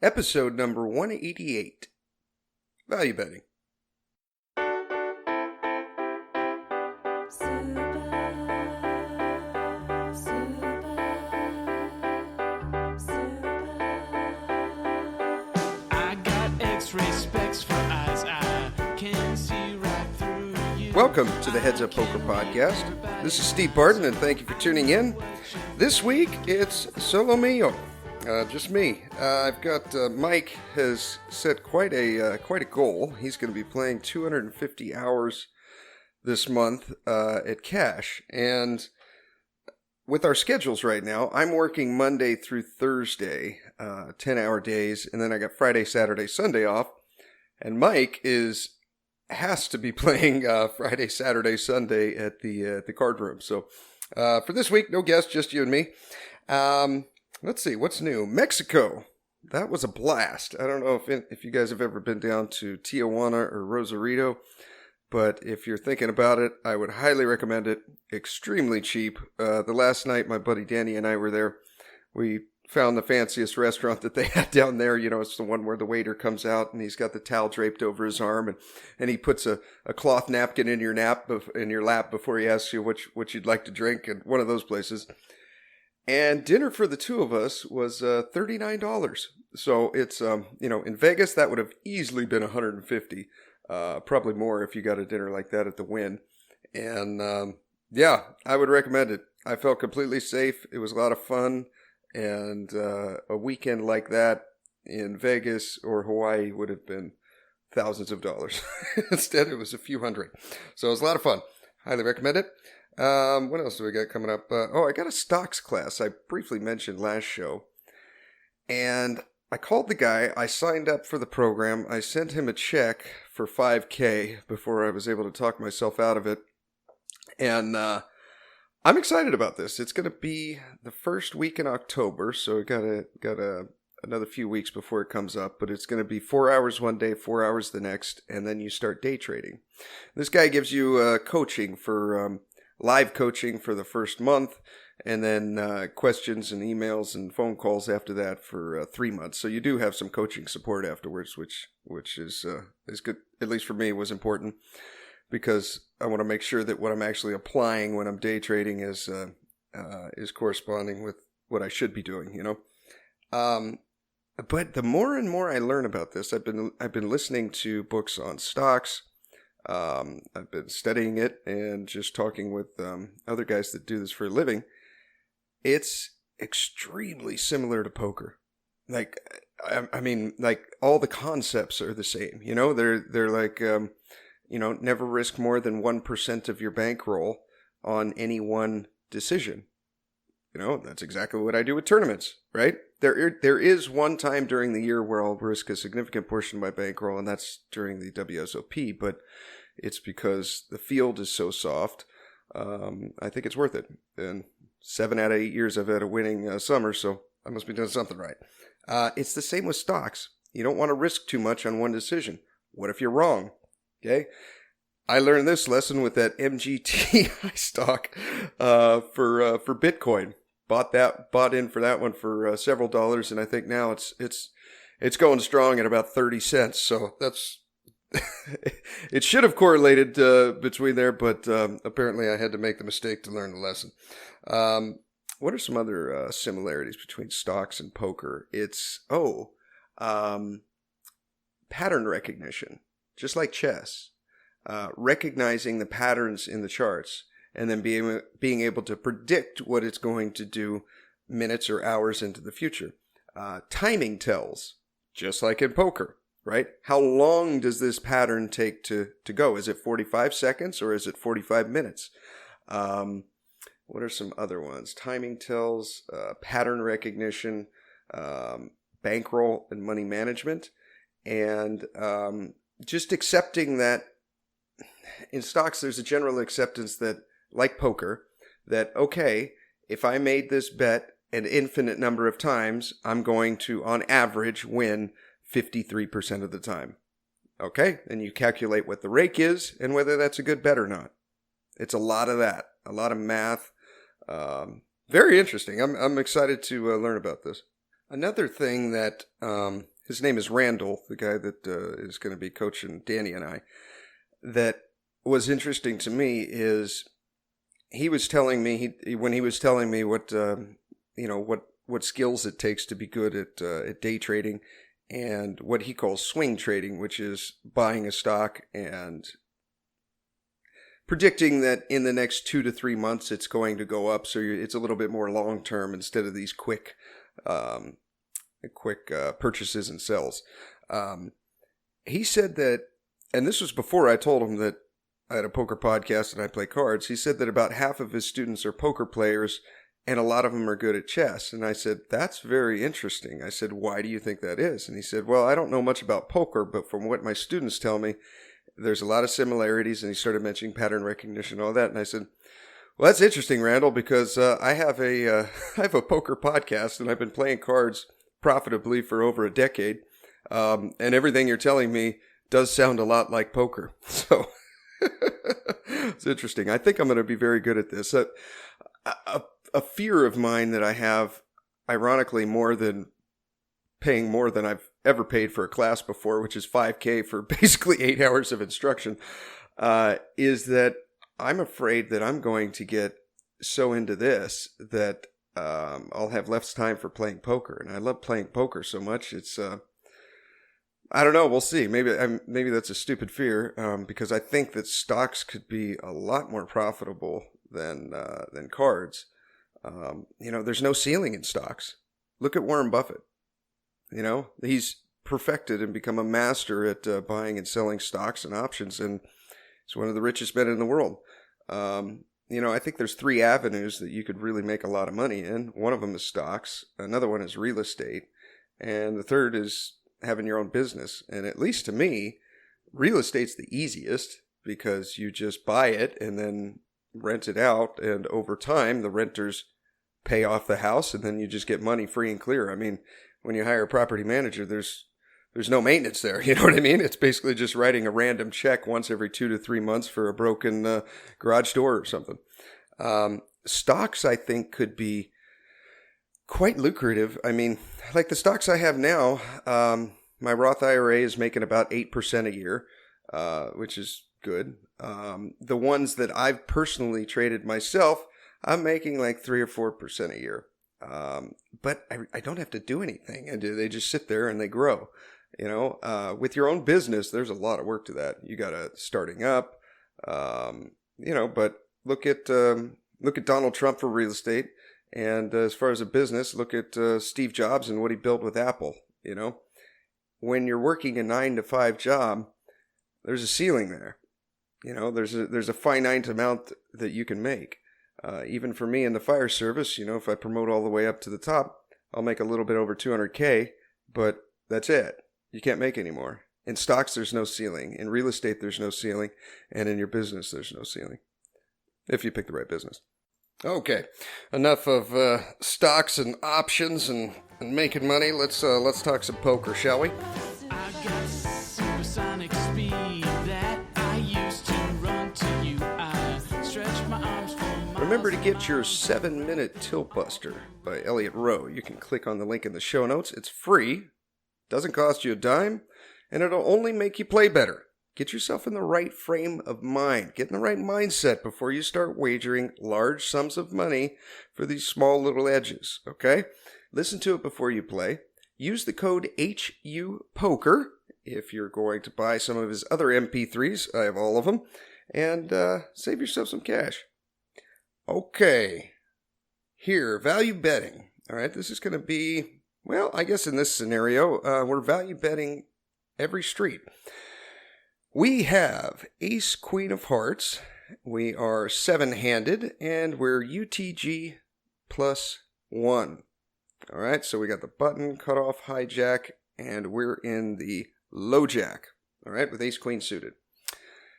Episode number 188, Value Betting. Welcome to the Heads Up Poker Podcast. This is Steve Barton, and thank you for tuning in. This week, it's solo mio, just me. I've got Mike has set quite a goal. He's going to be playing 250 hours this month at cash, and with our schedules right now, I'm working Monday through Thursday, 10-hour days, and then I got Friday, Saturday, Sunday off, and Mike has to be playing Friday, Saturday, Sunday at the card room. So for this week, no guests, just you and me. Let's see, what's new? Mexico. That was a blast. I don't know if you guys have ever been down to Tijuana or Rosarito, but if you're thinking about it, I would highly recommend it. Extremely cheap. The last night, my buddy Danny and I were there. We found the fanciest restaurant that they had down there. You know, it's the one where the waiter comes out and he's got the towel draped over his arm and he puts a cloth napkin in your lap before he asks you what you'd like to drink, and one of those places. And dinner for the two of us was $39. So it's, in Vegas, that would have easily been $150, probably more if you got a dinner like that at the Wynn. And I would recommend it. I felt completely safe. It was a lot of fun. And a weekend like that in Vegas or Hawaii would have been thousands of dollars. Instead, it was a few hundred. So it was a lot of fun. Highly recommend it. What else do we got coming up? I got a stocks class I briefly mentioned last show. And I called the guy. I signed up for the program. I sent him a check for $5,000 before I was able to talk myself out of it. And I'm excited about this. It's going to be the first week in October, so we got another few weeks before it comes up, but it's going to be 4 hours one day, 4 hours the next, and then you start day trading. This guy gives you coaching for live coaching for the first month, and then questions and emails and phone calls after that for 3 months. So you do have some coaching support afterwards, which is good. At least for me, was important, because I want to make sure that what I'm actually applying when I'm day trading is corresponding with what I should be doing, you know. But the more and more I learn about this, I've been listening to books on stocks. I've been studying it and just talking with other guys that do this for a living. It's extremely similar to poker. Like, I mean, like all the concepts are the same. You know, they're like. Never risk more than 1% of your bankroll on any one decision. You know, that's exactly what I do with tournaments, right? There is one time during the year where I'll risk a significant portion of my bankroll, and that's during the WSOP, but it's because the field is so soft. I think it's worth it. And 7 out of 8 years I've had a winning summer, so I must be doing something right. It's the same with stocks. You don't want to risk too much on one decision. What if you're wrong? Okay, I learned this lesson with that MGTI stock for Bitcoin. Bought in for that one for several dollars, and I think now it's going strong at about 30 cents. So that's it should have correlated between there, but apparently I had to make the mistake to learn the lesson. What are some other similarities between stocks and poker? It's pattern recognition. Just like chess, recognizing the patterns in the charts and then being able to predict what it's going to do minutes or hours into the future. Timing tells, just like in poker, right? How long does this pattern take to go? Is it 45 seconds or is it 45 minutes? What are some other ones? Timing tells, pattern recognition, bankroll and money management, and just accepting that in stocks, there's a general acceptance that, like poker, that, okay, if I made this bet an infinite number of times, I'm going to, on average, win 53% of the time. Okay, and you calculate what the rake is and whether that's a good bet or not. It's a lot of that, a lot of math. Very interesting. I'm excited to learn about this. Another thing that his name is Randall, the guy that is going to be coaching Danny and I, that was interesting to me is he was telling me, when he was telling me what skills it takes to be good at day trading and what he calls swing trading, which is buying a stock and predicting that in the next 2 to 3 months it's going to go up, so it's a little bit more long term instead of these quick purchases and sells. He said that, and this was before I told him that I had a poker podcast and I play cards. He said that about half of his students are poker players and a lot of them are good at chess. And I said, that's very interesting. I said, why do you think that is? And he said, well, I don't know much about poker, but from what my students tell me, there's a lot of similarities. And he started mentioning pattern recognition and all that. And I said, well, that's interesting, Randall, because I have a poker podcast and I've been playing cards profitably for over a decade. And everything you're telling me does sound a lot like poker. So it's interesting. I think I'm going to be very good at this. A fear of mine that I have, ironically, more than paying more than I've ever paid for a class before, which is $5,000 for basically 8 hours of instruction, is that I'm afraid that I'm going to get so into this that I'll have less time for playing poker. And I love playing poker so much. It's I don't know. We'll see. Maybe that's a stupid fear because I think that stocks could be a lot more profitable than cards. There's no ceiling in stocks. Look at Warren Buffett. He's perfected and become a master at buying and selling stocks and options, and he's one of the richest men in the world. I think there's 3 avenues that you could really make a lot of money in. One of them is stocks. Another one is real estate. And the third is having your own business. And at least to me, real estate's the easiest because you just buy it and then rent it out. And over time, the renters pay off the house and then you just get money free and clear. I mean, when you hire a property manager, there's no maintenance there. You know what I mean? It's basically just writing a random check once every 2 to 3 months for a broken garage door or something. Stocks, I think, could be quite lucrative. I mean, like the stocks I have now, my Roth IRA is making about 8% a year, which is good. The ones that I've personally traded myself, I'm making like 3 or 4% a year. But I don't have to do anything. They just sit there and they grow. With your own business, there's a lot of work to that. You got to starting up, but look at Donald Trump for real estate. And as far as a business, look at Steve Jobs and what he built with Apple. When you're working a 9-to-5 job, there's a ceiling there. There's a finite amount that you can make. Even for me in the fire service, if I promote all the way up to the top, I'll make a little bit over $200,000, but that's it. You can't make any more. In stocks, there's no ceiling. In real estate, there's no ceiling. And in your business, there's no ceiling. If you pick the right business. Okay, enough of stocks and options and making money. Let's talk some poker, shall we? I got supersonic speed that I used to run to you. I stretch my arms for miles. Remember to get your 7-minute Tilt Buster by Elliot Roe. You can click on the link in the show notes. It's free, doesn't cost you a dime, and it'll only make you play better. Get yourself in the right frame of mind. Get in the right mindset before you start wagering large sums of money for these small little edges, okay? Listen to it before you play. Use the code HUPOKER if you're going to buy some of his other MP3s. I have all of them. And save yourself some cash. Okay. Here, value betting. All right, this is going to be, well, I guess in this scenario, we're value betting every street. We have Ace, Queen of Hearts. We are 7-handed, and we're UTG +1. All right, so we got the button, cutoff, hijack, and we're in the low jack. All right, with Ace, Queen suited.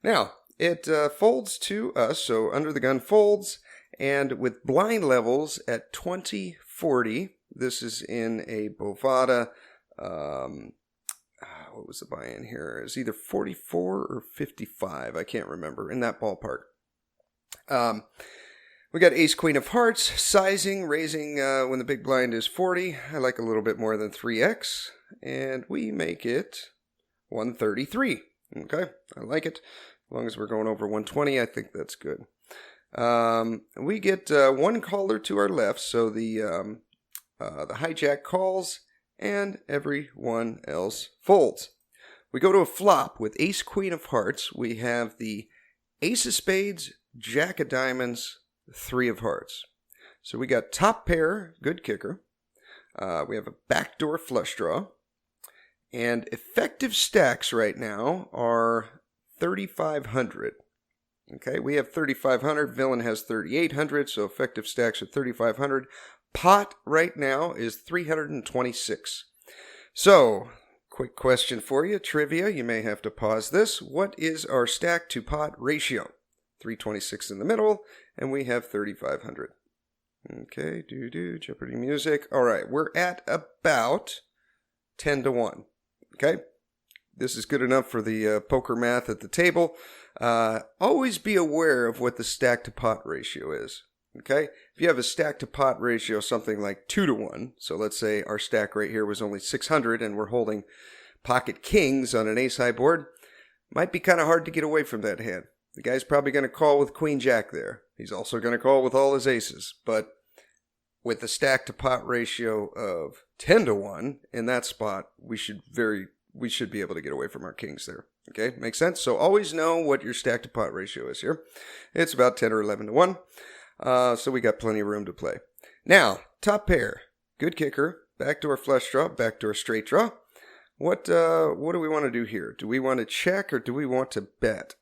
Now, it folds to us, so under the gun folds, and with blind levels at 20-40, this is in a Bovada. What was the buy-in here? It's either 44 or 55. I can't remember. In that ballpark. We got ace, queen of hearts, sizing, raising when the big blind is 40. I like a little bit more than 3x. And we make it 133. Okay, I like it. As long as we're going over 120, I think that's good. We get one caller to our left, so the hijack calls and everyone else folds. We go to a flop with ace, queen of hearts. We have the ace of spades, jack of diamonds, 3 of hearts. So we got top pair, good kicker. We have a backdoor flush draw. And effective stacks right now are 3,500. Okay, we have 3,500. Villain has 3,800, so effective stacks are 3,500. Pot right now is 326. So, quick question for you, trivia. You may have to pause this. What is our stack to pot ratio? 326 in the middle, and we have 3,500. Okay, Jeopardy music. All right, we're at about 10 to 1. Okay, this is good enough for the poker math at the table. Always be aware of what the stack to pot ratio is. Okay, if you have a stack to pot ratio something like 2 to 1, so let's say our stack right here was only 600 and we're holding pocket kings on an ace high board, might be kind of hard to get away from that hand. The guy's probably going to call with queen jack there. He's also going to call with all his aces. But with the stack to pot ratio of 10 to 1 in that spot, we should be able to get away from our kings there. Okay, makes sense? So always know what your stack to pot ratio is here. It's about 10 or 11 to 1. So we got plenty of room to play. Now, top pair, good kicker, backdoor flush draw, backdoor straight draw. What do we want to do here? Do we want to check or do we want to bet?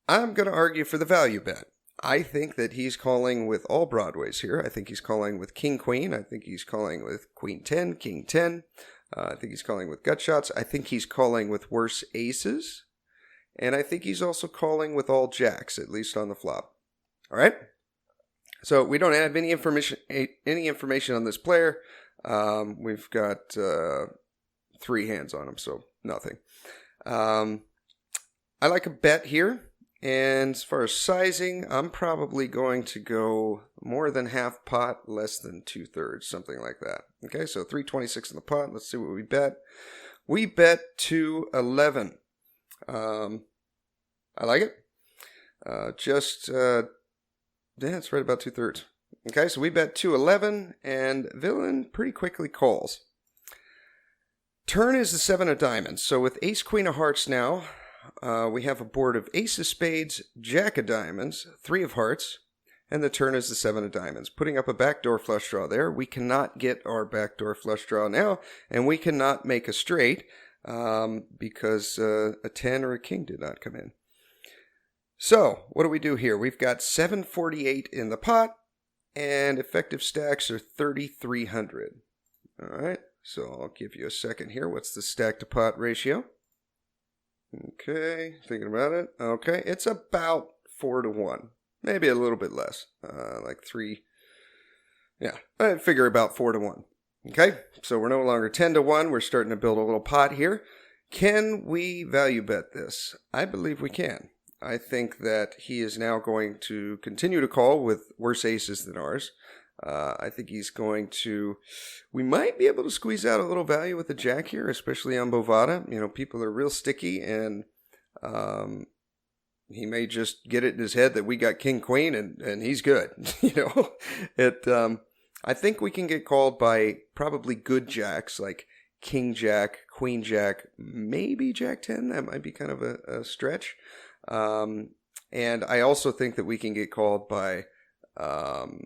I'm going to argue for the value bet. I think that he's calling with all broadways here. I think he's calling with king, queen. I think he's calling with queen 10, king 10. I think he's calling with gut shots. I think he's calling with worse aces. And I think he's also calling with all jacks, at least on the flop. All right? So we don't have any information on this player. We've got 3 hands on him, so nothing. I like a bet here. And as far as sizing, I'm probably going to go more than half pot, less than 2/3, something like that. Okay, so 326 in the pot. Let's see what we bet. We bet 211. I like it. It's right about 2/3. Okay, so we bet 211, and villain pretty quickly calls. Turn is the 7 of diamonds. So with ace, queen of hearts now, we have a board of ace of spades, jack of diamonds, 3 of hearts, and the turn is the 7 of diamonds. Putting up a backdoor flush draw there. We cannot get our backdoor flush draw now, and we cannot make a straight because a 10 or a king did not come in. So, what do we do here? We've got 748 in the pot, and effective stacks are 3,300. All right, so I'll give you a second here. What's the stack to pot ratio? Okay, thinking about it. Okay, it's about 4 to 1. Maybe a little bit less, like 3. Yeah, I figure about 4 to 1. Okay, so we're no longer 10 to 1. We're starting to build a little pot here. Can we value bet this? I believe we can. I think that he is now going to continue to call with worse aces than ours. I think he's going to... We might be able to squeeze out a little value with the jack here, especially on Bovada. You know, people are real sticky, and he may just get it in his head that we got king, queen, and he's good. You know, I think we can get called by probably good jacks, like king jack, queen jack, maybe jack 10. That might be kind of a stretch. And I also think that we can get called by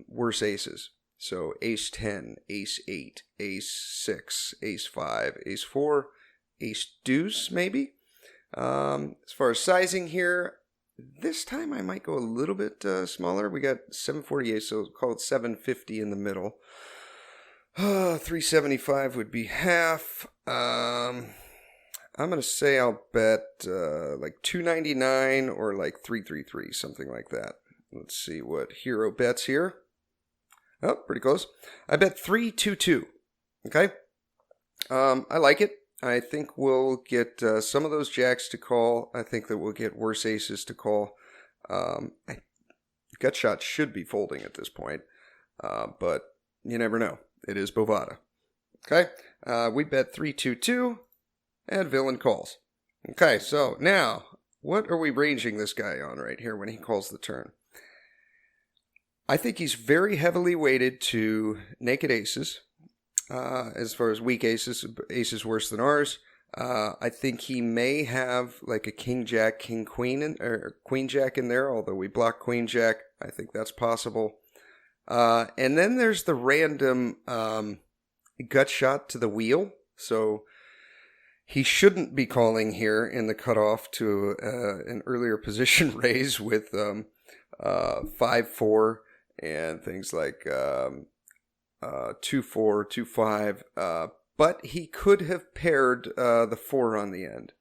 worse aces. So ace 10, ace 8, ace 6, ace 5, ace 4, ace deuce maybe. As far as sizing here, this time I might go a little bit smaller. We got 748, so call it 750 in the middle. 375 would be half. I'm going to say I'll bet like 299 or like 333, something like that. Let's see what hero bets here. Oh, pretty close. I bet 322. Okay. I like it. I think we'll get some of those jacks to call. I think that we'll get worse aces to call. gut shot should be folding at this point, but you never know. It is Bovada. Okay, we bet 3-2-2, and villain calls. Okay, so now, what are we ranging this guy on right here when he calls the turn? I think he's very heavily weighted to naked aces. As far as weak aces worse than ours. I think he may have like a king jack, king queen, or queen jack in there, although we block queen jack. I think that's possible. And then there's the random gut shot to the wheel. So he shouldn't be calling here in the cutoff to an earlier position raise with 5-4 and things like 2-4, 2-5. But he could have paired the 4 on the end.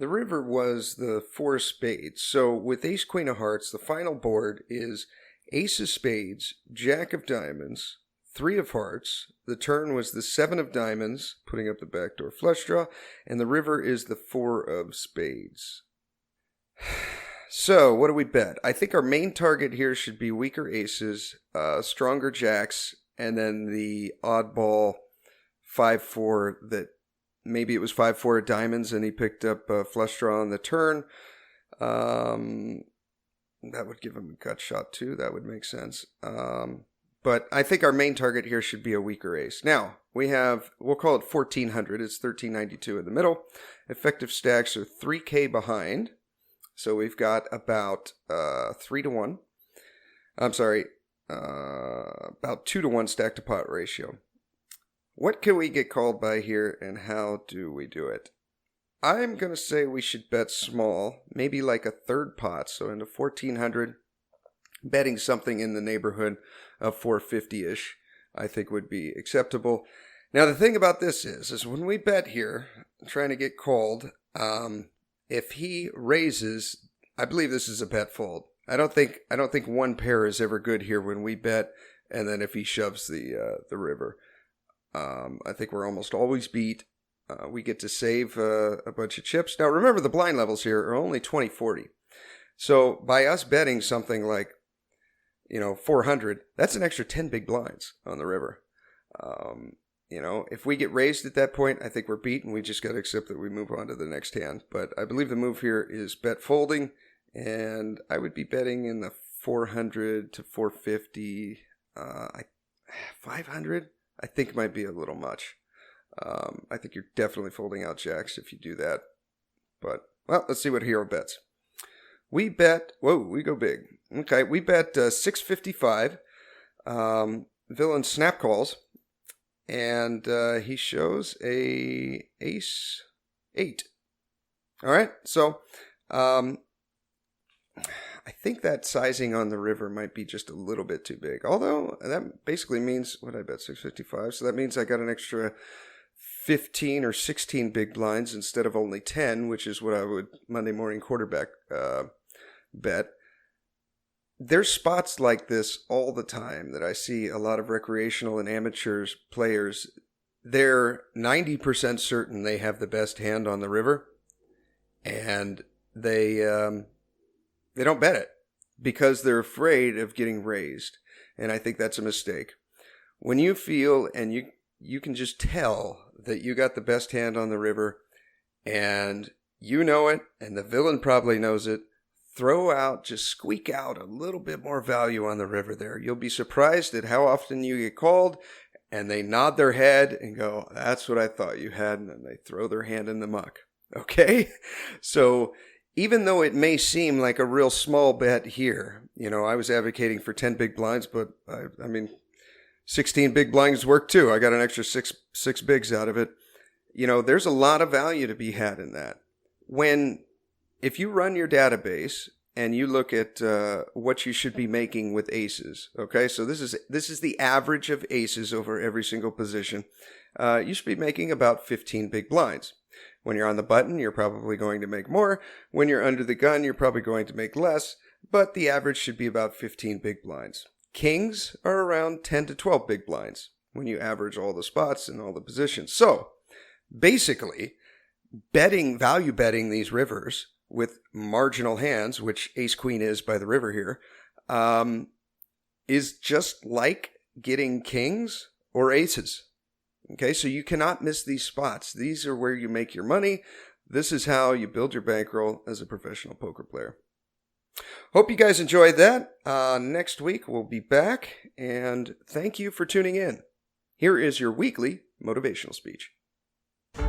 The river was the 4 of spades. So with ace queen of hearts, the final board is ace of spades, jack of diamonds, 3 of hearts. The turn was the 7 of diamonds, putting up the backdoor flush draw. And the river is the 4 of spades. So what do we bet? I think our main target here should be weaker aces, stronger jacks, and then the oddball 5-4 that maybe it was 5-4 of diamonds and he picked up a flush draw on the turn. That would give him a gut shot too. That would make sense. But I think our main target here should be a weaker ace. Now, we'll call it 1400. It's 1392 in the middle. Effective stacks are 3K behind. So we've got about 3-to-1. I'm sorry. About 2-to-1 stack to pot ratio. What can we get called by here and how do we do it? I'm going to say we should bet small, maybe like a third pot, so into 1400, betting something in the neighborhood of 450-ish, I think would be acceptable. Now the thing about this is when we bet here, trying to get called, if he raises, I believe this is a bet fold. I don't think one pair is ever good here when we bet, and then if he shoves the river, I think we're almost always beat. We get to save a bunch of chips. Now remember, the blind levels here are only 20-40, so by us betting something like 400, that's an extra 10 big blinds on the river. If we get raised at that point, I think we're beat, and we just got to accept that we move on to the next hand. But I believe the move here is bet folding. And I would be betting in the 400 to 450, 500, I think might be a little much. I think you're definitely folding out jacks if you do that. But, well, let's see what hero bets. We go big. Okay, we bet 655. Villain snap calls. And he shows a ace 8. All right, so I think that sizing on the river might be just a little bit too big. Although that basically means, what I bet, 655. So that means I got an extra 15 or 16 big blinds instead of only 10, which is what I would Monday morning quarterback bet. There's spots like this all the time that I see a lot of recreational and amateur players. They're 90% certain they have the best hand on the river, and they don't bet it because they're afraid of getting raised. And I think that's a mistake. When you feel and you can just tell that you got the best hand on the river and you know it and the villain probably knows it, just squeak out a little bit more value on the river there. You'll be surprised at how often you get called and they nod their head and go, that's what I thought you had. And then they throw their hand in the muck. Okay? So even though it may seem like a real small bet here, I was advocating for 10 big blinds, but I mean, 16 big blinds work too. I got an extra six bigs out of it. There's a lot of value to be had in that. If you run your database and you look at what you should be making with aces, okay? So this is the average of aces over every single position. You should be making about 15 big blinds. When you're on the button, you're probably going to make more. When you're under the gun, you're probably going to make less. But the average should be about 15 big blinds. Kings are around 10 to 12 big blinds when you average all the spots and all the positions. So basically, value betting these rivers with marginal hands, which ace queen is by the river here, is just like getting kings or aces. Okay, so you cannot miss these spots. These are where you make your money. This is how you build your bankroll as a professional poker player. Hope you guys enjoyed that. Next week we'll be back, and thank you for tuning in. Here is your weekly motivational speech.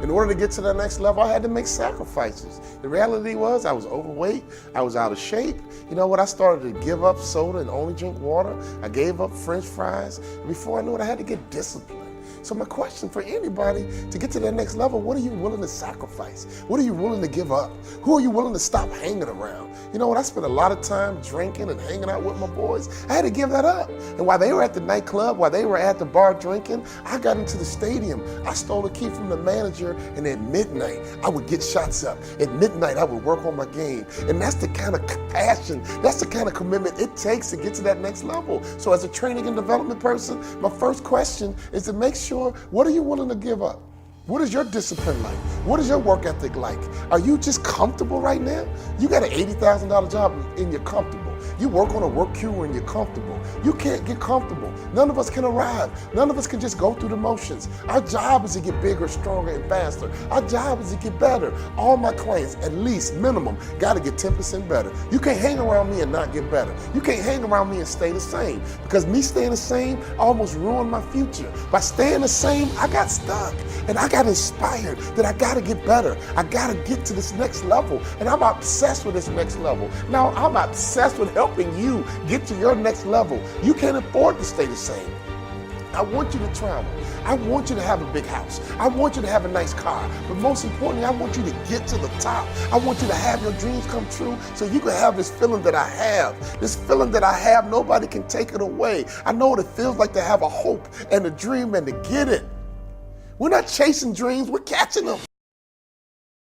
In order to get to the next level, I had to make sacrifices. The reality was I was overweight, I was out of shape. You know what? I started to give up soda and only drink water. I gave up French fries. Before I knew it, I had to get disciplined. So my question for anybody, to get to that next level, what are you willing to sacrifice? What are you willing to give up? Who are you willing to stop hanging around? You know what? I spent a lot of time drinking and hanging out with my boys. I had to give that up. And while they were at the nightclub, while they were at the bar drinking, I got into the stadium. I stole a key from the manager, and at midnight, I would get shots up. At midnight, I would work on my game. And that's the kind of passion, that's the kind of commitment it takes to get to that next level. So as a training and development person, my first question is to make sure, what are you willing to give up? What is your discipline like? What is your work ethic like? Are you just comfortable right now? You got an $80,000 job and you're comfortable. You work on a work queue and you're comfortable. You can't get comfortable. None of us can arrive. None of us can just go through the motions. Our job is to get bigger, stronger, and faster. Our job is to get better. All my clients, at least minimum, got to get 10% better. You can't hang around me and not get better. You can't hang around me and stay the same, because me staying the same almost ruined my future. By staying the same, I got stuck, and I got inspired that I got to get better. I got to get to this next level, and I'm obsessed with this next level. Now, I'm obsessed with helping you get to your next level. You can't afford to stay the same. I want you to travel. I want you to have a big house. I want you to have a nice car. But most importantly, I want you to get to the top. I want you to have your dreams come true so you can have this feeling that I have. This feeling that I have, nobody can take it away. I know what it feels like to have a hope and a dream and to get it. We're not chasing dreams, we're catching them.